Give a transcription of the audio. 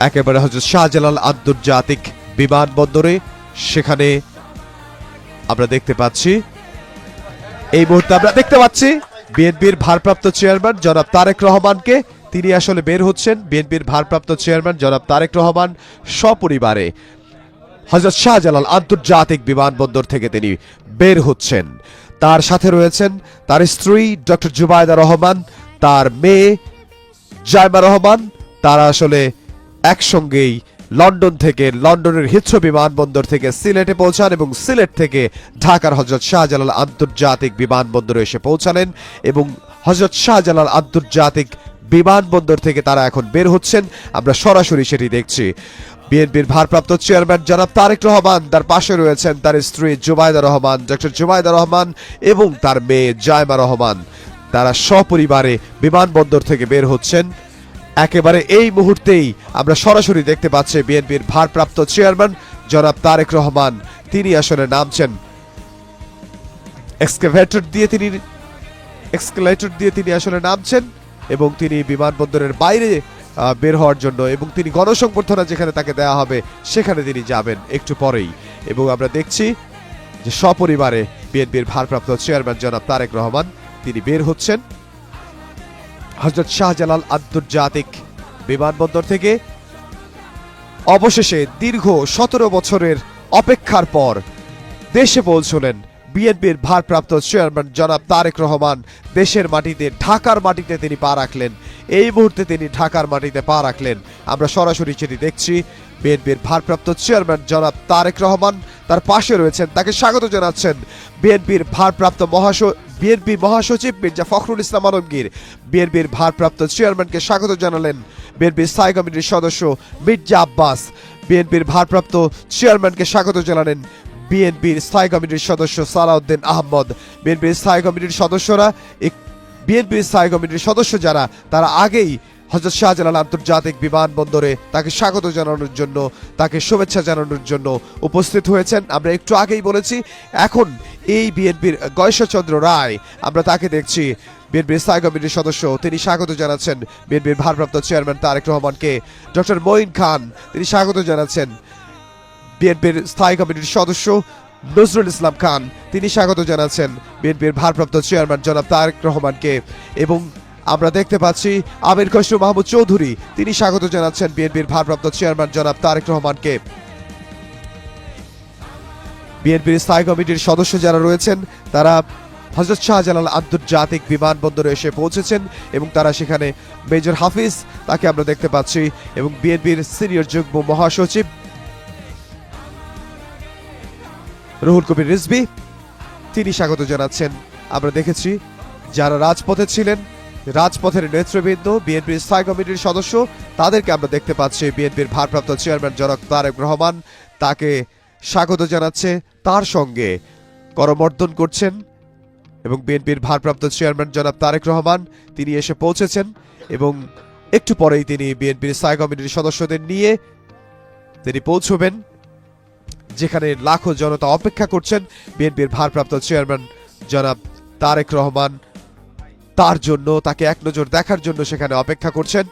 একেবারে হযরত শাহজালাল আন্তর্জাতিক বিমানবন্দরে। সেখানে আমরা দেখতে পাচ্ছি, এই মুহূর্তে আমরা দেখতে পাচ্ছি বিএনপির ভারপ্রাপ্ত চেয়ারম্যান জনাব তারেক রহমানকে। তিনি আসলে বের হচ্ছেন। বিএনপির ভারপ্রাপ্ত চেয়ারম্যান জনাব তারেক রহমান সপরিবারে হযরত শাহজালাল আন্তর্জাতিক বিমানবন্দর থেকে তিনি বের হচ্ছেন। তার সাথে রয়েছেন তার স্ত্রী ডক্টর জুবাইদা রহমান, তার মেয়ে জাইমা রহমান। তারা আসলে একসঙ্গেই লন্ডন থেকে, লন্ডনের হিথ্রো বিমানবন্দর থেকে সিলেটে পৌঁছান এবং সিলেট থেকে ঢাকার হযরত শাহজালাল আন্তর্জাতিক বিমানবন্দরে এসে পৌঁছালেন। এবং হযরত শাহজালাল আন্তর্জাতিক বিমানবন্দর থেকে তারা এখন বের হচ্ছেন। আমরা সরাসরি সেটি দেখছি। বিএনপির ভারপ্রাপ্ত চেয়ারম্যান জনাব তারেক রহমান, তার পাশে রয়েছেন তার স্ত্রী জুবাইদা রহমান, ডক্টর জুবাইদা রহমান এবং তার মেয়ে জাইমা রহমান। তারা সপরিবারে বিমানবন্দর থেকে বের হচ্ছেন। একেবারে এই মুহূর্তেই আমরা সরাসরি দেখতে পাচ্ছি বিএনপির ভারপ্রাপ্ত চেয়ারম্যান জনাব তারেক রহমান তিনি আসলে নামছেন এক্সকেলেটর দিয়ে তিনি আসলে নামছেন এবং তিনি বিমানবন্দরের বাইরে বের হওয়ার জন্য, এবং তিনি গণসংবর্ধনা যেখানে তাকে দেওয়া হবে সেখানে তিনি যাবেন একটু পরেই। এবং আমরা দেখছি যে সপরিবারে বিএনপির ভারপ্রাপ্ত চেয়ারম্যান জনাব তারেক রহমান তিনি বের হচ্ছেন হযরত শাহজালাল আন্তর্জাতিক বিমানবন্দর থেকে। অবশেষে দীর্ঘ 17 বছরের অপেক্ষার পর দেশে পৌঁছলেন বিএনপির ভারপ্রাপ্ত চেয়ারম্যান জনাব তারেক রহমান। দেশের মাটিতে, ঢাকার মাটিতে তিনি পা রাখলেন। এই মুহূর্তে তিনি ঢাকার মাটিতে পা রাখলেন। আমরা সরাসরি সেটি দেখছি। বিএনপির ভারপ্রাপ্ত চেয়ারম্যান জনাব তারেক রহমান, তার পাশে রয়েছেন, তাকে স্বাগত জানাচ্ছেন বিএনপির ভারপ্রাপ্ত বিএনপি মহাসচিব মির্জা ফখরুল ইসলাম আলমগীর। বিএনপির ভারপ্রাপ্ত চেয়ারম্যানকে স্বাগত জানালেন বিএনপির স্থায়ী কমিটির সদস্য মির্জা আব্বাস। বিএনপির ভারপ্রাপ্ত চেয়ারম্যানকে স্বাগত জানালেন বিএনপির স্থায়ী কমিটির সদস্য সালাউদ্দিন আহমদ। বিএনপির স্থায়ী কমিটির সদস্য যারা, তারা আগেই হযরত শাহজালাল আন্তর্জাতিক বিমানবন্দরে তাকে স্বাগত জানানোর জন্য, তাকে শুভেচ্ছা জানানোর জন্য উপস্থিত হয়েছেন। আমরা একটু আগেই বলেছি, এখন এই বিএনপির গয়েশ্বরচন্দ্র রায়, আমরা তাকে দেখছি বিএনপির স্থায়ী কমিটির সদস্য, তিনি স্বাগত জানাচ্ছেন বিএনপির ভারপ্রাপ্ত চেয়ারম্যান তারেক রহমানকে। ডক্টর মঈন খান তিনি স্বাগত জানাচ্ছেন বিএনপির স্থায়ী কমিটির সদস্য নজরুল ইসলাম খান, তিনি স্বাগত জানাচ্ছেন বিএনপির ভারপ্রাপ্ত চেয়ারম্যান জনাব তারেক রহমানকে। এবং আমরা দেখতে পাচ্ছি আমির খসরু মাহমুদ চৌধুরী, তিনি স্বাগত জানাচ্ছেন বিএনপির ভারপ্রাপ্ত চেয়ারম্যান জনাব তারেক রহমানকে। বিএনপির স্থায়ী কমিটির সদস্য যারা রয়েছেন তারা হযরত শাহজালাল আন্তর্জাতিক বিমানবন্দরে এসে পৌঁছেছেন এবং তারা সেখানে মেজর হাফিজ, তাকে আমরা দেখতে পাচ্ছি, এবং বিএনপির সিনিয়র যুগ্ম মহাসচিব রুহুল কবির রিজভী, তিনি স্বাগত জানাচ্ছেন। আমরা দেখেছি যারা রাজপথে ছিলেন, রাজপথের নেতৃবৃন্দ, বিএনপির স্থায়ী কমিটির সদস্য, তাদেরকে আমরা দেখতে পাচ্ছি বিএনপির ভারপ্রাপ্ত চেয়ারম্যান জনাব তারেক রহমান তাকে স্বাগত জানাচ্ছে, তার সঙ্গে করমর্দন করছেন। এবং বিএনপির ভারপ্রাপ্ত চেয়ারম্যান জনাব তারেক রহমান তিনি এসে পৌঁছেছেন এবং একটু পরেই তিনি বিএনপির স্থায়ী কমিটির সদস্যদের নিয়ে তিনি পৌঁছবেন যেখানে লাখো জনতা অপেক্ষা করছেন বিএনপির ভারপ্রাপ্ত চেয়ারম্যান জনাব তারেক রহমান তার জন্য, তাকে এক নজর দেখার জন্য সেখানে অপেক্ষা করছেন।